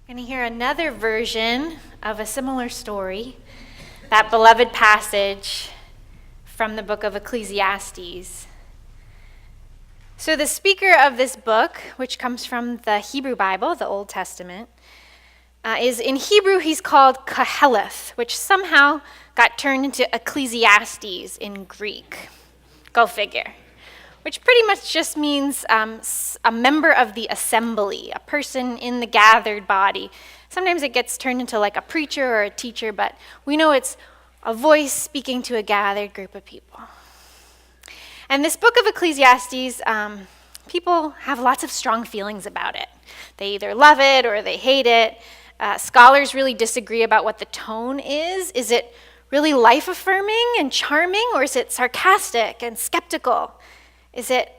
We're going to hear another version of a similar story, that beloved passage from the book of Ecclesiastes. So the speaker of this book, which comes from the Hebrew Bible, the Old Testament, is in Hebrew he's called Koheleth, which somehow got turned into Ecclesiastes in Greek. Go figure. Which pretty much just means a member of the assembly, a person in the gathered body. Sometimes it gets turned into like a preacher or a teacher, but we know it's a voice speaking to a gathered group of people. And this book of Ecclesiastes, people have lots of strong feelings about it. They either love it or they hate it. Scholars really disagree about what the tone is. Is it really life-affirming and charming, or is it sarcastic and skeptical? Is it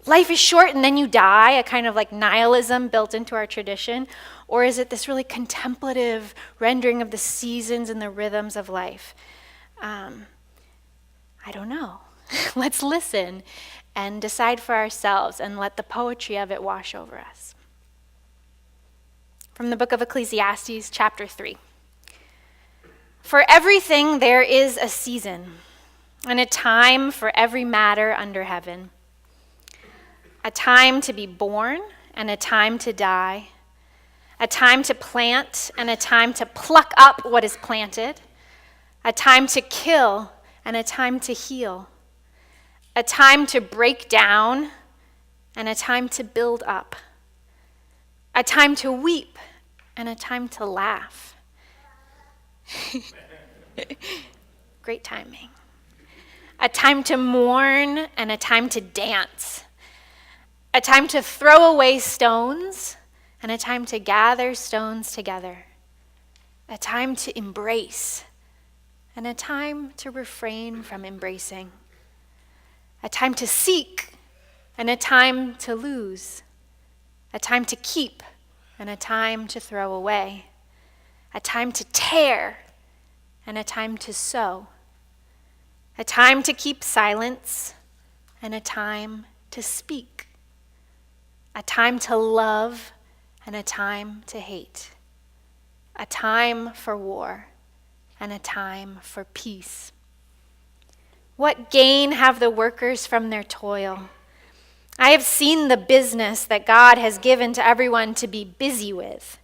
life is short and then you die, a kind of like nihilism built into our tradition? Or is it this really contemplative rendering of the seasons and the rhythms of life? I don't know. Let's listen and decide for ourselves and let the poetry of it wash over us. From the book of Ecclesiastes, chapter 3. For everything there is a season, and a time for every matter under heaven. A time to be born and a time to die. A time to plant and a time to pluck up what is planted. A time to kill and a time to heal. A time to break down and a time to build up. A time to weep and a time to laugh. Great timing. A time to mourn and a time to dance. A time to throw away stones and a time to gather stones together. A time to embrace and a time to refrain from embracing. A time to seek and a time to lose. A time to keep and a time to throw away. A time to tear and a time to sow. A time to keep silence and a time to speak. A time to love and a time to hate. A time for war and a time for peace. What gain have the workers from their toil? I have seen the business that God has given to everyone to be busy with.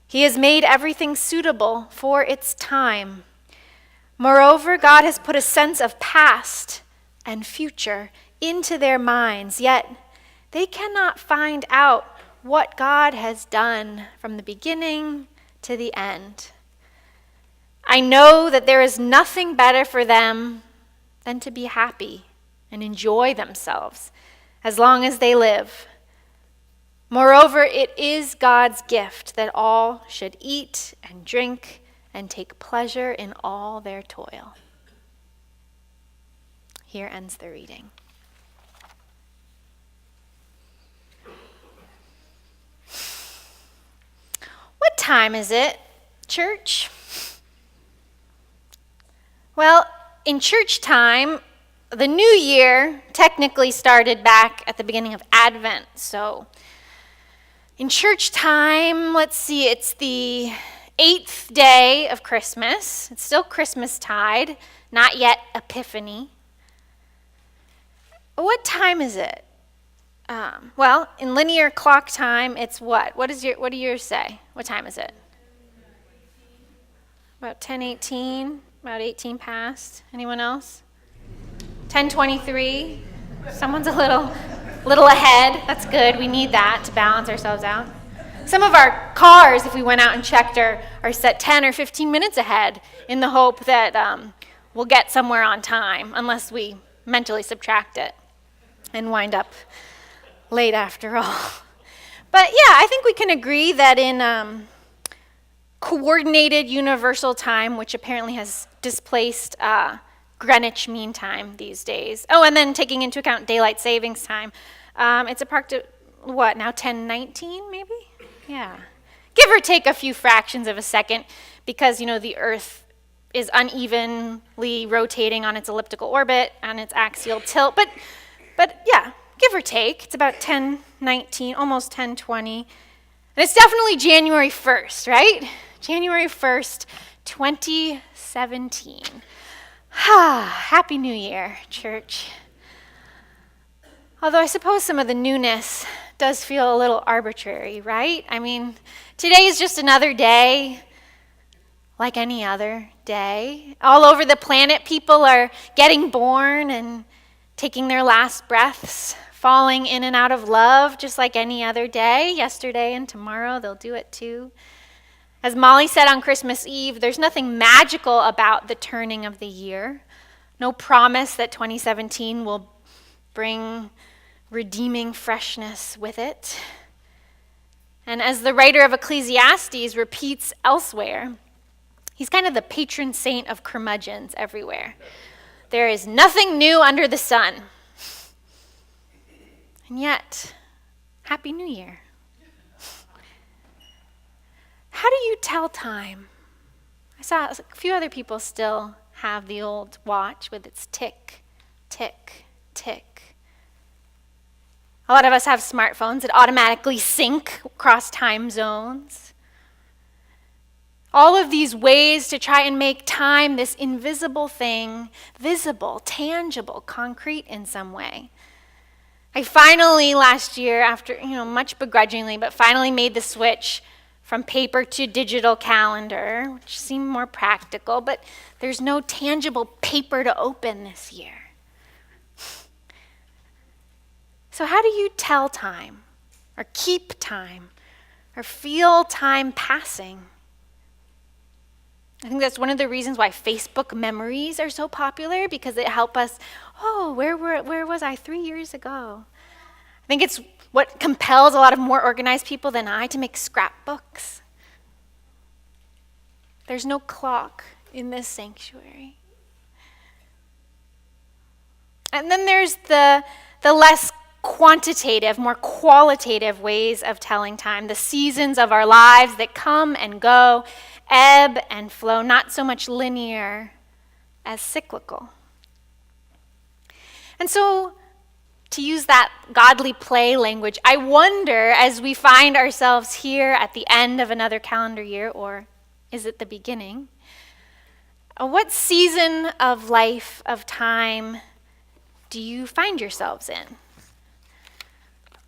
He has made everything suitable for its time. Moreover, God has put a sense of past and future into their minds, yet they cannot find out what God has done from the beginning to the end. I know that there is nothing better for them than to be happy and enjoy themselves as long as they live. Moreover, it is God's gift that all should eat and drink and take pleasure in all their toil. Here ends the reading. What time is it, church? Well, in church time, the new year technically started back at the beginning of Advent. So in church time, let's see, it's the 8th day of Christmas. It's still Christmastide, not yet Epiphany. What time is it? Well, in linear clock time, it's what? What do yours say? What time is it? About 10:18, about 18 past. Anyone else? 10:23. Someone's a little ahead. That's good. We need that to balance ourselves out. Some of our cars, if we went out and checked, are set 10 or 15 minutes ahead in the hope that we'll get somewhere on time, unless we mentally subtract it and wind up late after all. But yeah, I think we can agree that in coordinated universal time, which apparently has displaced Greenwich Mean Time these days. Oh, and then taking into account daylight savings time, it's approximately, what, now 10:19 maybe? Yeah. Give or take a few fractions of a second because, the Earth is unevenly rotating on its elliptical orbit and its axial tilt. But yeah, give or take. It's about 10:19, almost 10:20. And it's definitely January 1st, right? January 1st, 2017. Happy New Year, church. Although I suppose some of the newness does feel a little arbitrary, right? I mean, today is just another day, like any other day. All over the planet, people are getting born and taking their last breaths, falling in and out of love, just like any other day. Yesterday and tomorrow, they'll do it too. As Molly said on Christmas Eve, there's nothing magical about the turning of the year. No promise that 2017 will bring redeeming freshness with it. And as the writer of Ecclesiastes repeats elsewhere, he's kind of the patron saint of curmudgeons everywhere. There is nothing new under the sun. And yet, Happy New Year. How do you tell time? I saw a few other people still have the old watch with its tick, tick, tick. A lot of us have smartphones that automatically sync across time zones. All of these ways to try and make time, this invisible thing, visible, tangible, concrete in some way. I finally last year, after, much begrudgingly, but finally made the switch from paper to digital calendar, which seemed more practical, but there's no tangible paper to open this year. So how do you tell time, or keep time, or feel time passing? I think that's one of the reasons why Facebook memories are so popular, because they help us, where was I 3 years ago? I think it's what compels a lot of more organized people than I to make scrapbooks. There's no clock in this sanctuary. And then there's the less quantitative, more qualitative ways of telling time, the seasons of our lives that come and go, ebb and flow, not so much linear as cyclical. And so, to use that godly play language, I wonder, as we find ourselves here at the end of another calendar year, or is it the beginning, what season of life, of time, do you find yourselves in?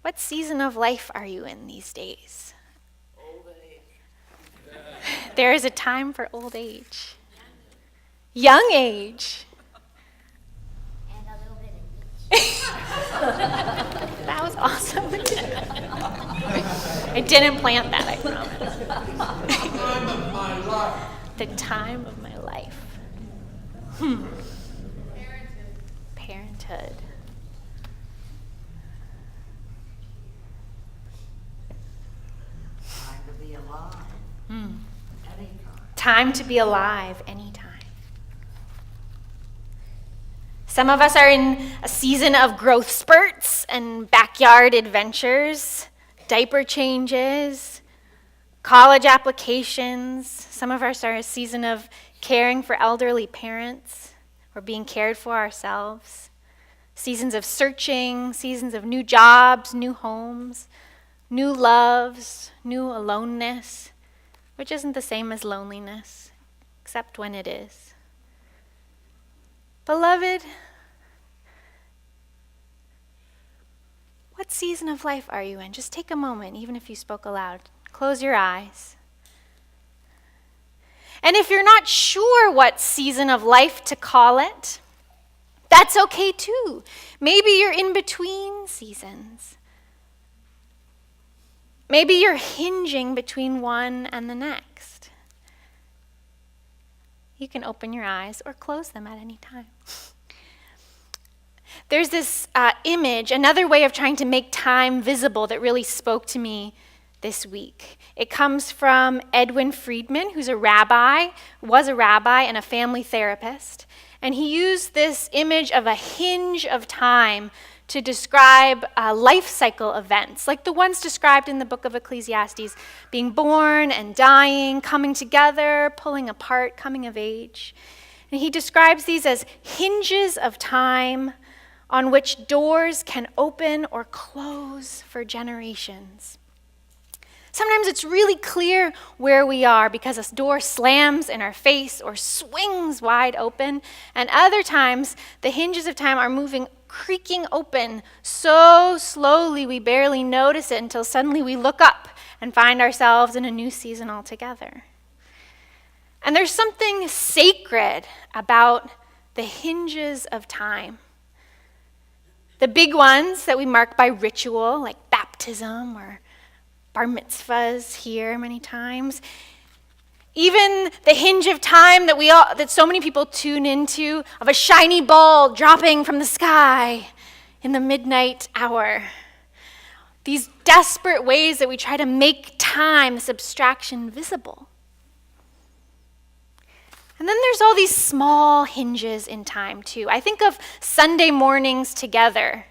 What season of life are you in these days? Old age. There is a time for old age. Young age. And a little bit of each. That was awesome. I didn't plant that, I promise. The time of my life. The time of my life. Parenthood. Time to be alive. Anytime. Time to be alive anytime. Some of us are in a season of growth spurts and backyard adventures, diaper changes, college applications. Some of us are in a season of caring for elderly parents or being cared for ourselves. Seasons of searching, seasons of new jobs, new homes, new loves, new aloneness, which isn't the same as loneliness, except when it is. Beloved, what season of life are you in? Just take a moment, even if you spoke aloud. Close your eyes. And if you're not sure what season of life to call it, that's okay too. Maybe you're in between seasons. Maybe you're hinging between one and the next. You can open your eyes or close them at any time. There's this image, another way of trying to make time visible that really spoke to me this week. It comes from Edwin Friedman, who's was a rabbi and a family therapist. And he used this image of a hinge of time to describe life cycle events, like the ones described in the book of Ecclesiastes, being born and dying, coming together, pulling apart, coming of age. And he describes these as hinges of time on which doors can open or close for generations. Sometimes it's really clear where we are because a door slams in our face or swings wide open. And other times, the hinges of time are moving, creaking open so slowly we barely notice it until suddenly we look up and find ourselves in a new season altogether. And there's something sacred about the hinges of time. The big ones that we mark by ritual, like baptism or bar mitzvahs here many times. Even the hinge of time that so many people tune into, of a shiny ball dropping from the sky in the midnight hour. These desperate ways that we try to make time, this abstraction, visible. And then there's all these small hinges in time too. I think of Sunday mornings together,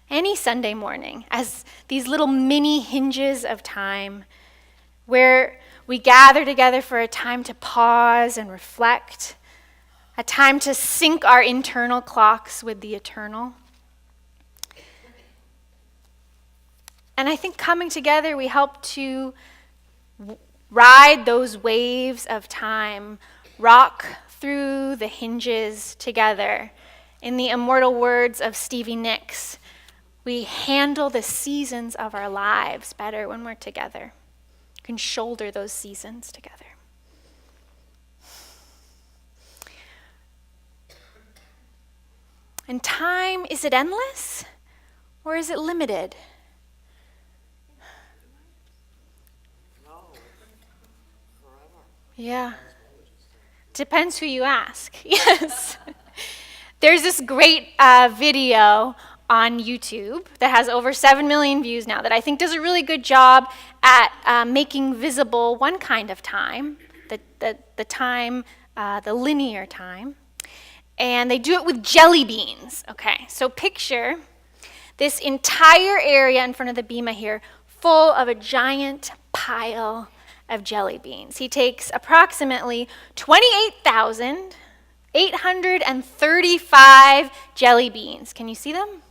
any Sunday morning, as these little mini hinges of time where we gather together for a time to pause and reflect, a time to sync our internal clocks with the eternal. And I think coming together, we help to ride those waves of time, rock through the hinges together. In the immortal words of Stevie Nicks, we handle the seasons of our lives better when we're together. We can shoulder those seasons together. And time, is it endless or is it limited? Yeah. Depends who you ask. Yes. There's this great video on YouTube that has over 7 million views now that I think does a really good job at making visible one kind of time, the time, the linear time. And they do it with jelly beans. Okay, so picture this entire area in front of the bima here full of a giant pile of jelly beans. He takes approximately 28,835 jelly beans. Can you see them?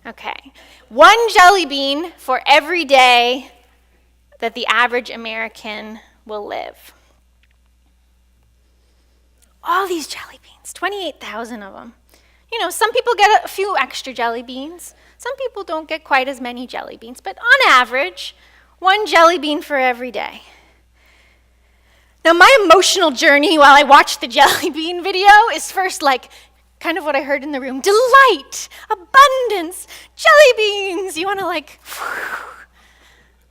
Okay. One jelly bean for every day that the average American will live. All these jelly beans, 28,000 of them. You know, some people get a few extra jelly beans. Some people don't get quite as many jelly beans, but on average, one jelly bean for every day. Now, my emotional journey while I watched the jelly bean video is first like kind of what I heard in the room: delight, abundance, jelly beans. You want to like,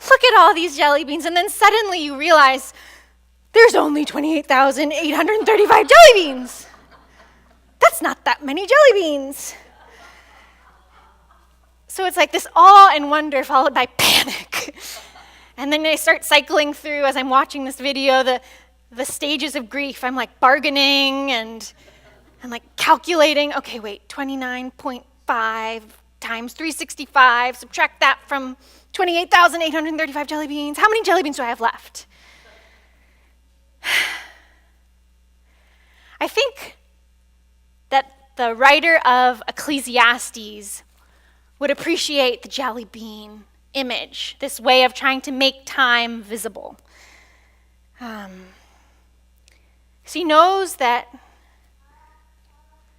look at all these jelly beans. And then suddenly you realize there's only 28,835 jelly beans. That's not that many jelly beans. So it's like this awe and wonder followed by panic. And then I start cycling through, as I'm watching this video, the stages of grief. I'm like bargaining and like calculating. Okay, wait, 29.5 times 365. Subtract that from 28,835 jelly beans. How many jelly beans do I have left? I think that the writer of Ecclesiastes would appreciate the jelly bean image, this way of trying to make time visible. So he knows that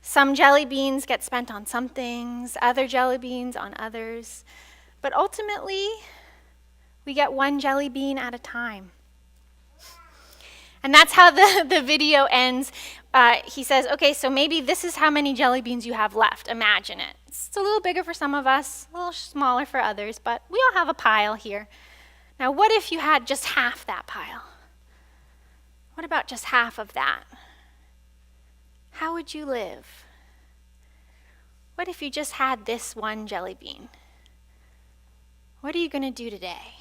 some jelly beans get spent on some things, other jelly beans on others, but ultimately we get one jelly bean at a time. And that's how the video ends. He says, okay, so maybe this is how many jelly beans you have left. Imagine it. It's a little bigger for some of us, a little smaller for others, but we all have a pile here. Now, what if you had just half that pile? What about just half of that? How would you live? What if you just had this one jelly bean? What are you going to do today?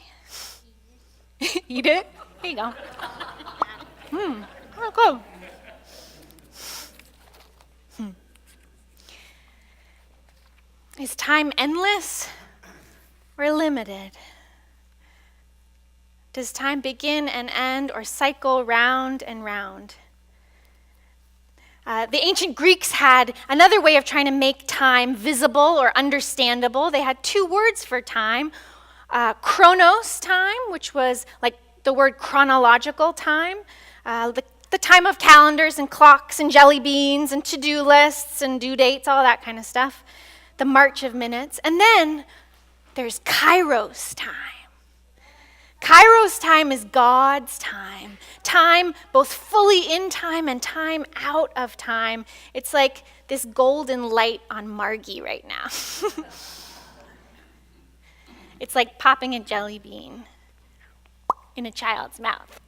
Eat it? Here you go. Oh, cool. Is time endless or limited? Does time begin and end or cycle round and round? The ancient Greeks had another way of trying to make time visible or understandable. They had two words for time. Chronos time, which was like the word chronological time, the time of calendars and clocks and jelly beans and to-do lists and due dates, all that kind of stuff. The march of minutes. And then there's Kairos time. Kairos time is God's time. Time both fully in time and time out of time. It's like this golden light on Margie right now. It's like popping a jelly bean in a child's mouth.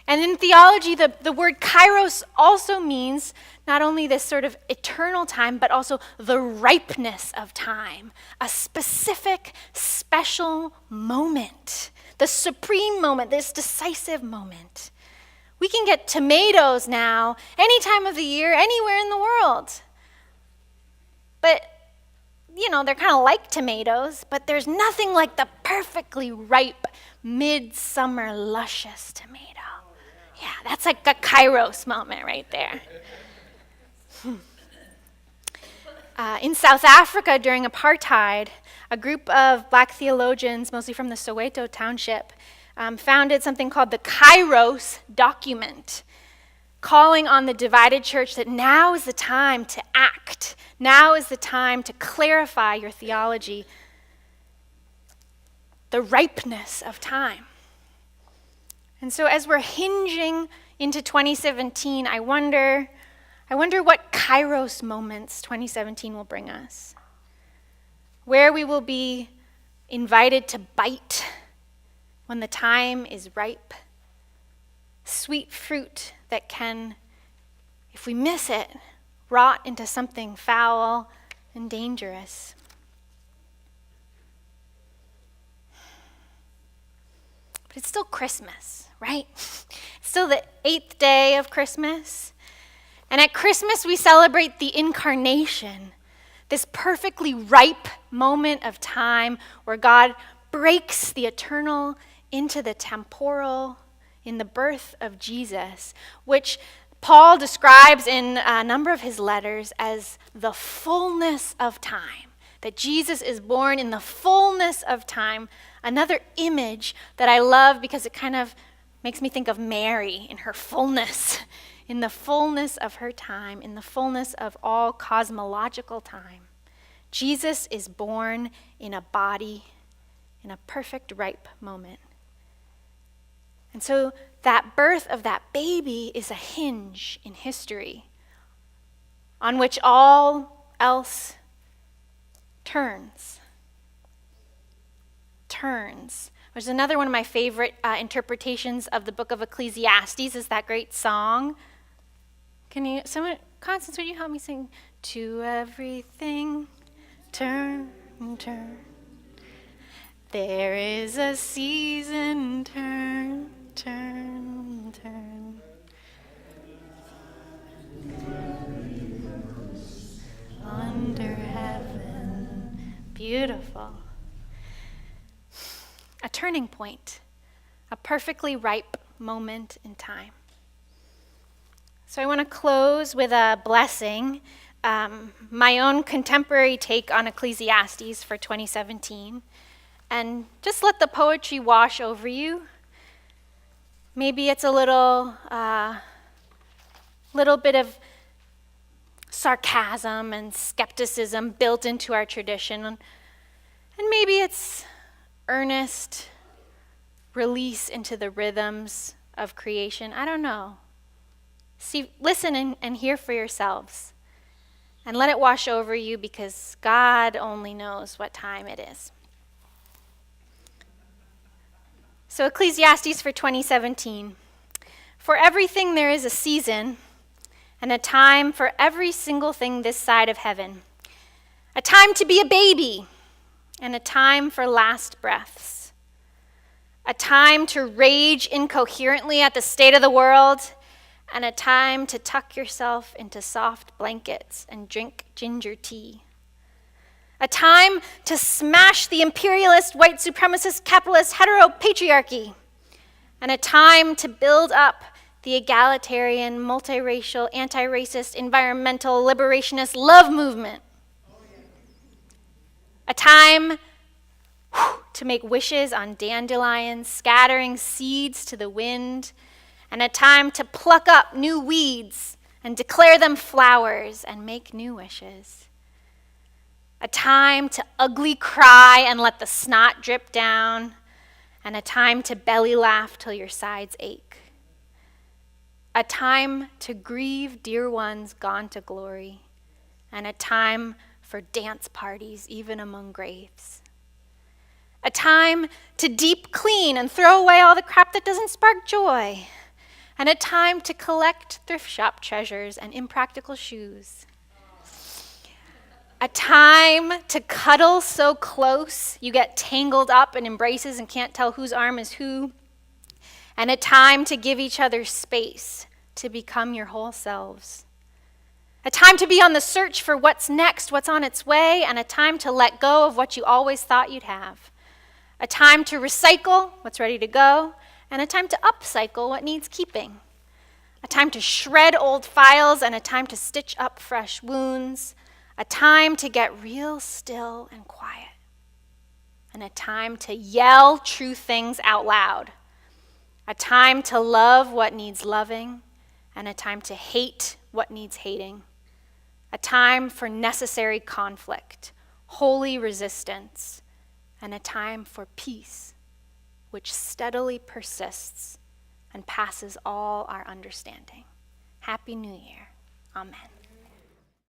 And in theology, the word kairos also means not only this sort of eternal time, but also the ripeness of time, a specific, special moment, the supreme moment, this decisive moment. We can get tomatoes now, any time of the year, anywhere in the world. But, they're kind of like tomatoes, but there's nothing like the perfectly ripe, midsummer, luscious tomato. Yeah, that's like a kairos moment right there. In South Africa during apartheid, a group of black theologians, mostly from the Soweto township, founded something called the Kairos document, calling on the divided church that now is the time to act. Now is the time to clarify your theology. The ripeness of time. And so as we're hinging into 2017, I wonder what Kairos moments 2017 will bring us. Where we will be invited to bite when the time is ripe. Sweet fruit that can, if we miss it, rot into something foul and dangerous. But it's still Christmas, right? It's still the 8th day of Christmas. And at Christmas, we celebrate the incarnation, this perfectly ripe moment of time where God breaks the eternal into the temporal in the birth of Jesus, which Paul describes in a number of his letters as the fullness of time, that Jesus is born in the fullness of time. Another image that I love because it kind of makes me think of Mary in her fullness, in the fullness of her time, in the fullness of all cosmological time. Jesus is born in a body, in a perfect ripe moment. And so that birth of that baby is a hinge in history on which all else turns. There's another one of my favorite interpretations of the book of Ecclesiastes is that great song. Constance, would you help me sing? To everything, turn, turn. There is a season, turn, turn, turn. Under heaven, beautiful. A turning point, a perfectly ripe moment in time. So I want to close with a blessing, my own contemporary take on Ecclesiastes for 2017, and just let the poetry wash over you. Maybe it's a little bit of sarcasm and skepticism built into our tradition, and maybe it's earnest release into the rhythms of creation. I don't know. See, listen and hear for yourselves. And let it wash over you because God only knows what time it is. So Ecclesiastes for 2017. For everything there is a season and a time for every single thing this side of heaven. A time to be a baby and a time for last breaths. A time to rage incoherently at the state of the world, and a time to tuck yourself into soft blankets and drink ginger tea. A time to smash the imperialist, white supremacist, capitalist, heteropatriarchy, and a time to build up the egalitarian, multiracial, anti-racist, environmental, liberationist love movement. A time to make wishes on dandelions, scattering seeds to the wind, and a time to pluck up new weeds and declare them flowers and make new wishes. A time to ugly cry and let the snot drip down, and a time to belly laugh till your sides ache. A time to grieve dear ones gone to glory, and a time for dance parties even among graves. A time to deep clean and throw away all the crap that doesn't spark joy, and a time to collect thrift shop treasures and impractical shoes. A time to cuddle so close you get tangled up in embraces and can't tell whose arm is who, and a time to give each other space to become your whole selves. A time to be on the search for what's next, what's on its way, and a time to let go of what you always thought you'd have. A time to recycle what's ready to go, and a time to upcycle what needs keeping. A time to shred old files, and a time to stitch up fresh wounds. A time to get real still and quiet. And a time to yell true things out loud. A time to love what needs loving, and a time to hate what needs hating. A time for necessary conflict, holy resistance, and a time for peace, which steadily persists and passes all our understanding. Happy New Year. Amen.